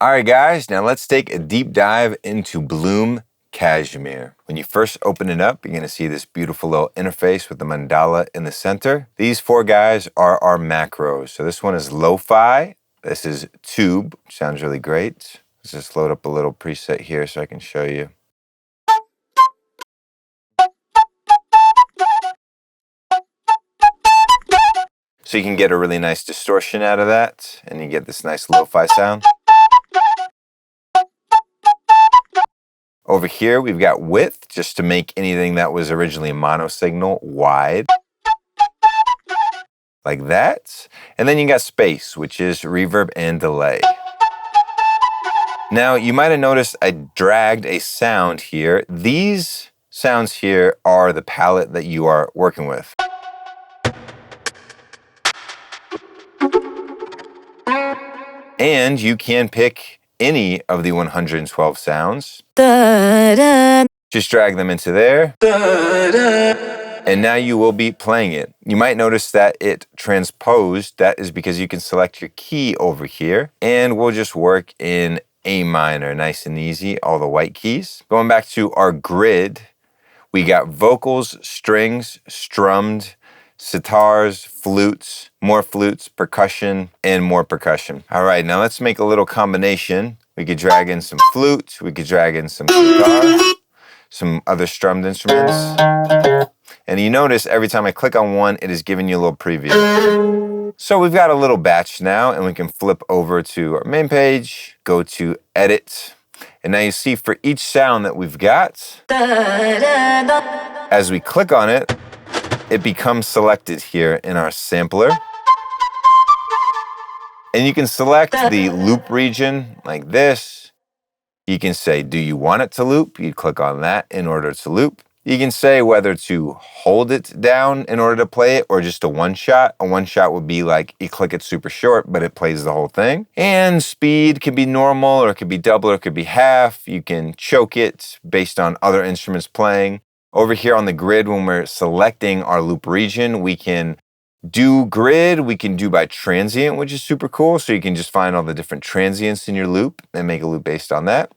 All right, guys, now let's take a deep dive into Bloom KSHMR. When you first open it up, you're going to see this beautiful little interface with the mandala in the center. These four guys are our macros. So this one is lo-fi. This is tube, which sounds really great. Let's just load up a little preset here so I can show you. So you can get a really nice distortion out of that, and you get this nice lo-fi sound. Over here, we've got width, just to make anything that was originally a mono signal wide. Like that. And then you got space, which is reverb and delay. Now, you might have noticed I dragged a sound here. These sounds here are the palette that you are working with. And you can pick any of the 112 sounds. Just drag them into there. And now you will be playing it. You might notice that it transposed. That is because you can select your key over here. And we'll just work in A minor, nice and easy, all the white keys. Going back to our grid, we got vocals, strings, strummed, sitars, flutes, more flutes, percussion, and more percussion. All right, now let's make a little combination. We could drag in some flute, we could drag in some sitar, some other strummed instruments. And you notice every time I click on one, it is giving you a little preview. So we've got a little batch now, and we can flip over to our main page, go to edit. And now you see for each sound that we've got, as we click on it, it becomes selected here in our sampler. And you can select the loop region like this. You can say, do you want it to loop? You click on that in order to loop. You can say whether to hold it down in order to play it or just a one shot. A one shot would be like you click it super short, but it plays the whole thing. And speed can be normal, or it could be double, or it could be half. You can choke it based on other instruments playing. Over here on the grid, when we're selecting our loop region, we can do grid, we can do by transient, which is super cool. So you can just find all the different transients in your loop and make a loop based on that.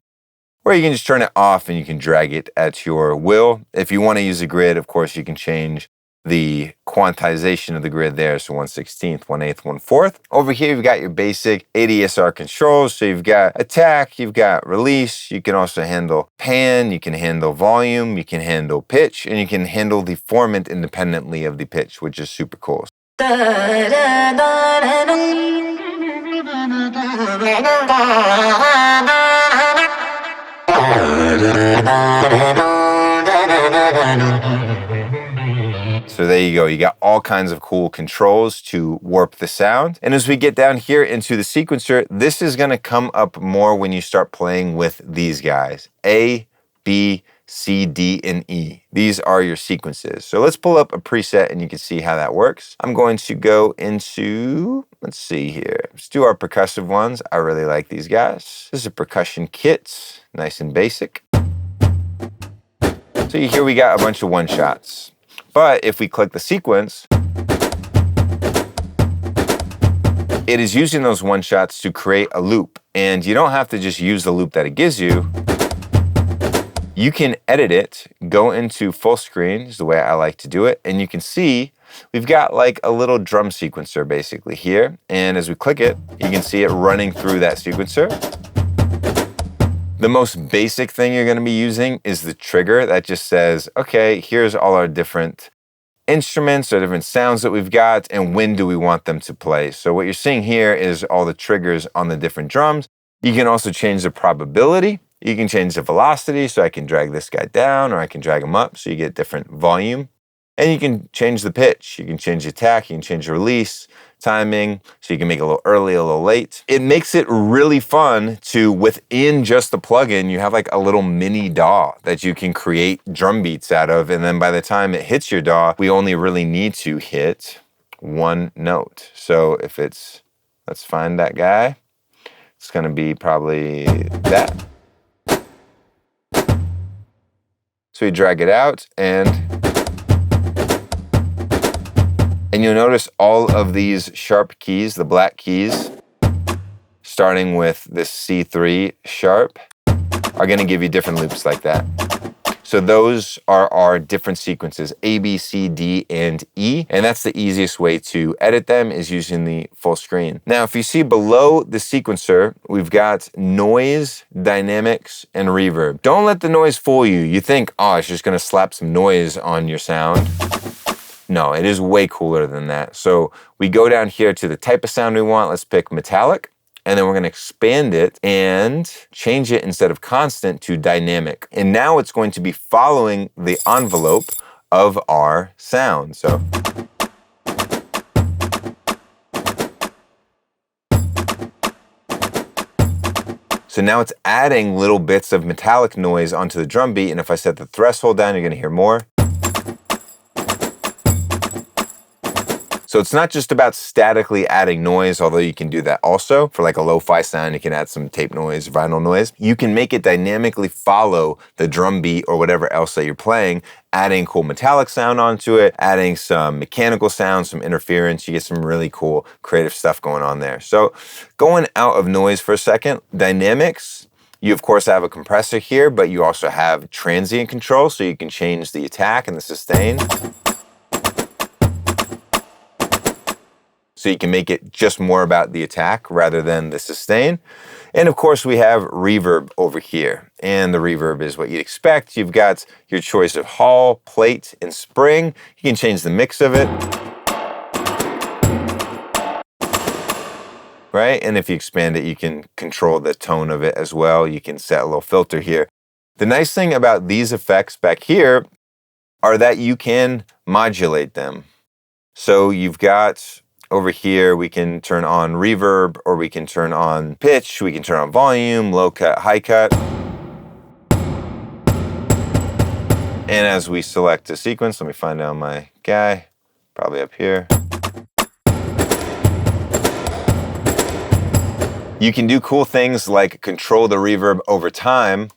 Or you can just turn it off and you can drag it at your will. If you want to use a grid, of course, you can change the quantization of the grid there. So 1/16, 1/8, 1/4. Over here, you've got your basic ADSR controls. So you've got attack, you've got release. You can also handle pan, you can handle volume, you can handle pitch, and you can handle the formant independently of the pitch, which is super cool. So there you go. You got all kinds of cool controls to warp the sound. And as we get down here into the sequencer, this is going to come up more when you start playing with these guys. A, B, C, D, and E. These are your sequences. So let's pull up a preset and you can see how that works. I'm going to go into, let's see here. Let's do our percussive ones. I really like these guys. This is a percussion kit, nice and basic. So here we got a bunch of one shots. But if we click the sequence, it is using those one shots to create a loop. And you don't have to just use the loop that it gives you. You can edit it, go into full screen, is the way I like to do it. And you can see we've got like a little drum sequencer basically here. And as we click it, you can see it running through that sequencer. The most basic thing you're going to be using is the trigger that just says, okay, here's all our different instruments or different sounds that we've got, and when do we want them to play. So what you're seeing here is all the triggers on the different drums. You can also change the probability. You can change the velocity, so I can drag this guy down or I can drag him up so you get different volume. And you can change the pitch. You can change the attack, you can change the release, timing, so you can make it a little early, a little late. It makes it really fun to, within just the plugin, you have like a little mini DAW that you can create drum beats out of. And then by the time it hits your DAW, we only really need to hit one note. So if it's, let's find that guy. It's gonna be probably that. So you drag it out and you'll notice all of these sharp keys, the black keys, starting with this C3 sharp, are gonna give you different loops like that. So those are our different sequences, A, B, C, D, and E. And that's the easiest way to edit them, is using the full screen. Now, if you see below the sequencer, we've got noise, dynamics, and reverb. Don't let the noise fool you. You think, oh, it's just gonna slap some noise on your sound. No, it is way cooler than that. So we go down here to the type of sound we want. Let's pick metallic. And then we're gonna expand it and change it, instead of constant, to dynamic. And now it's going to be following the envelope of our sound. So now it's adding little bits of metallic noise onto the drum beat. And if I set the threshold down, you're gonna hear more. So it's not just about statically adding noise, although you can do that also. For like a lo-fi sound, you can add some tape noise, vinyl noise. You can make it dynamically follow the drum beat or whatever else that you're playing, adding cool metallic sound onto it, adding some mechanical sound, some interference. You get some really cool creative stuff going on there. So going out of noise for a second, dynamics, you of course have a compressor here, but you also have transient control, so you can change the attack and the sustain. So you can make it just more about the attack rather than the sustain. And of course we have reverb over here. And the reverb is what you'd expect. You've got your choice of hall, plate, and spring. You can change the mix of it. Right? And if you expand it, you can control the tone of it as well. You can set a little filter here. The nice thing about these effects back here are that you can modulate them. So you've got over here, we can turn on reverb, or we can turn on pitch, we can turn on volume, low cut, high cut. And as we select a sequence, let me find out my guy, probably up here. You can do cool things like control the reverb over time.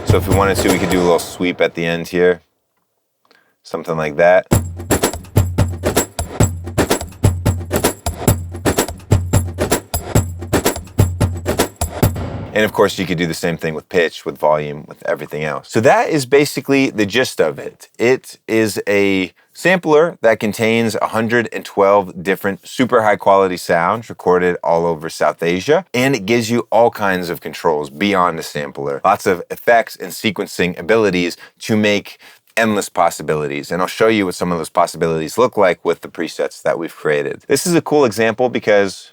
So if we wanted to, we could do a little sweep at the end here. Something like that. And of course, you could do the same thing with pitch, with volume, with everything else. So that is basically the gist of it. It is a sampler that contains 112 different super high quality sounds recorded all over South Asia. And it gives you all kinds of controls beyond a sampler. Lots of effects and sequencing abilities to make endless possibilities. And I'll show you what some of those possibilities look like with the presets that we've created. This is a cool example because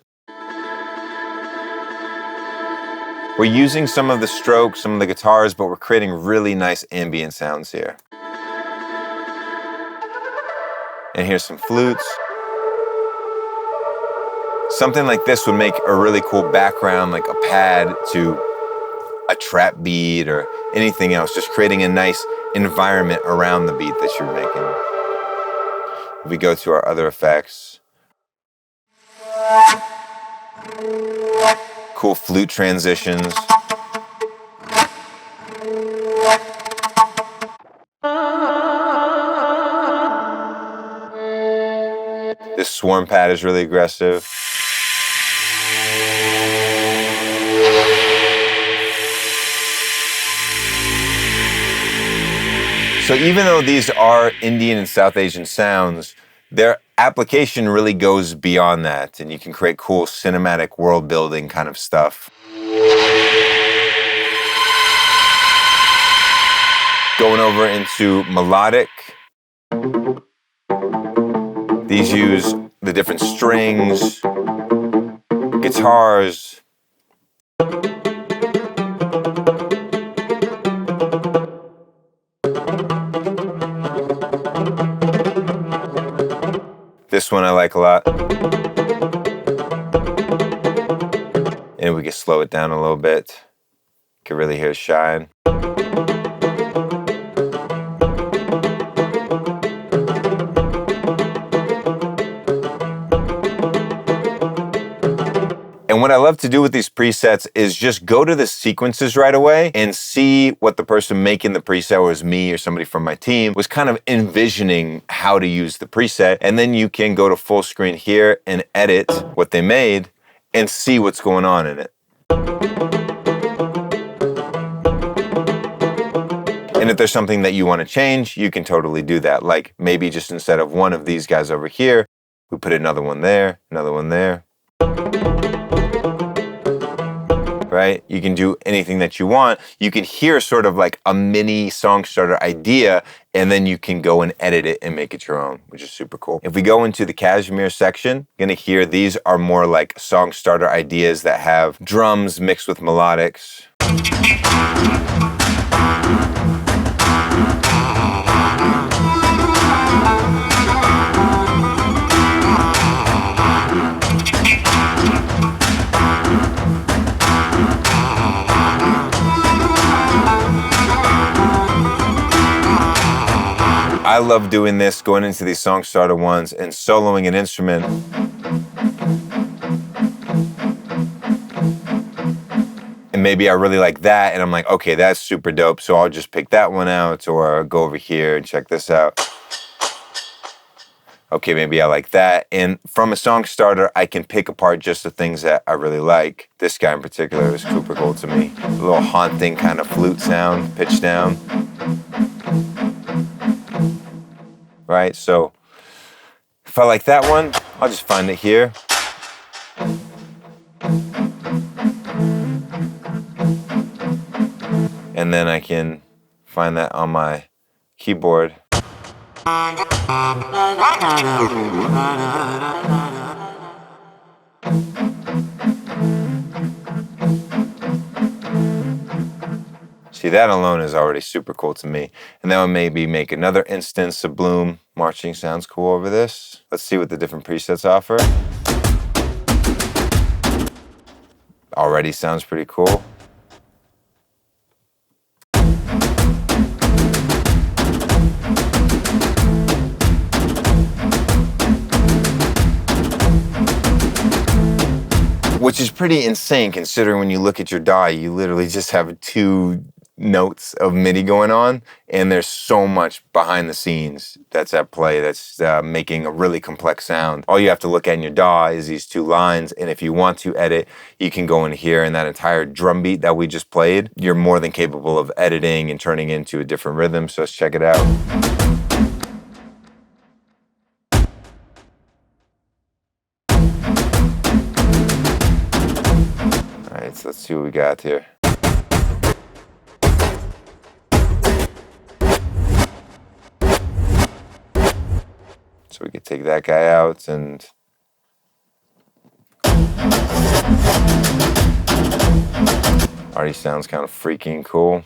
we're using some of the strokes, some of the guitars, but we're creating really nice ambient sounds here. And here's some flutes. Something like this would make a really cool background, like a pad to a trap beat or anything else, just creating a nice environment around the beat that you're making. If we go to our other effects, cool flute transitions. This swarm pad is really aggressive. So even though these are Indian and South Asian sounds, their application really goes beyond that, and you can create cool cinematic world building kind of stuff. Going over into melodic. These use the different strings, guitars. This one I like a lot. And we can slow it down a little bit. You can really hear it shine. And what I love to do with these presets is just go to the sequences right away and see what the person making the preset, was me or somebody from my team, was kind of envisioning how to use the preset. And then you can go to full screen here and edit what they made and see what's going on in it. And if there's something that you want to change, you can totally do that. Like maybe just instead of one of these guys over here, we put another one there, another one there. Right? You can do anything that you want. You can hear sort of like a mini song starter idea, and then you can go and edit it and make it your own, which is super cool. If we go into the KSHMR section, you're gonna hear these are more like song starter ideas that have drums mixed with melodics. I love doing this, going into these song starter ones and soloing an instrument. And maybe I really like that, and I'm like, okay, that's super dope, so I'll just pick that one out, or go over here and check this out. Okay, maybe I like that. And from a song starter, I can pick apart just the things that I really like. This guy in particular is super cool to me. A little haunting kind of flute sound, pitch down. Right, so if I like that one, I'll just find it here. And then I can find that on my keyboard. See, that alone is already super cool to me. And then we'll maybe make another instance of Bloom marching. Sounds cool over this. Let's see what the different presets offer. Already sounds pretty cool. Which is pretty insane considering when you look at your DAW, you literally just have 2 notes of MIDI going on, and there's so much behind the scenes that's at play that's making a really complex sound. All you have to look at in your DAW is these 2 lines, and if you want to edit, you can go in here, and that entire drum beat that we just played, you're more than capable of editing and turning into a different rhythm, so let's check it out. All right, so let's see what we got here. So we could take that guy out and already sounds kind of freaking cool.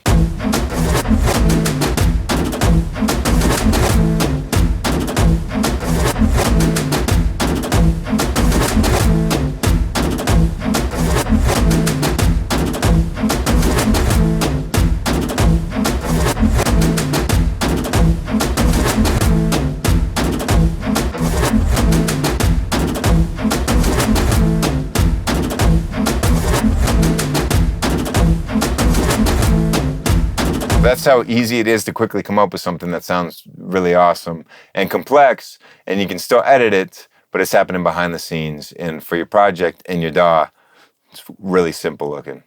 That's how easy it is to quickly come up with something that sounds really awesome and complex, and you can still edit it, but it's happening behind the scenes. And for your project and your DAW, it's really simple looking.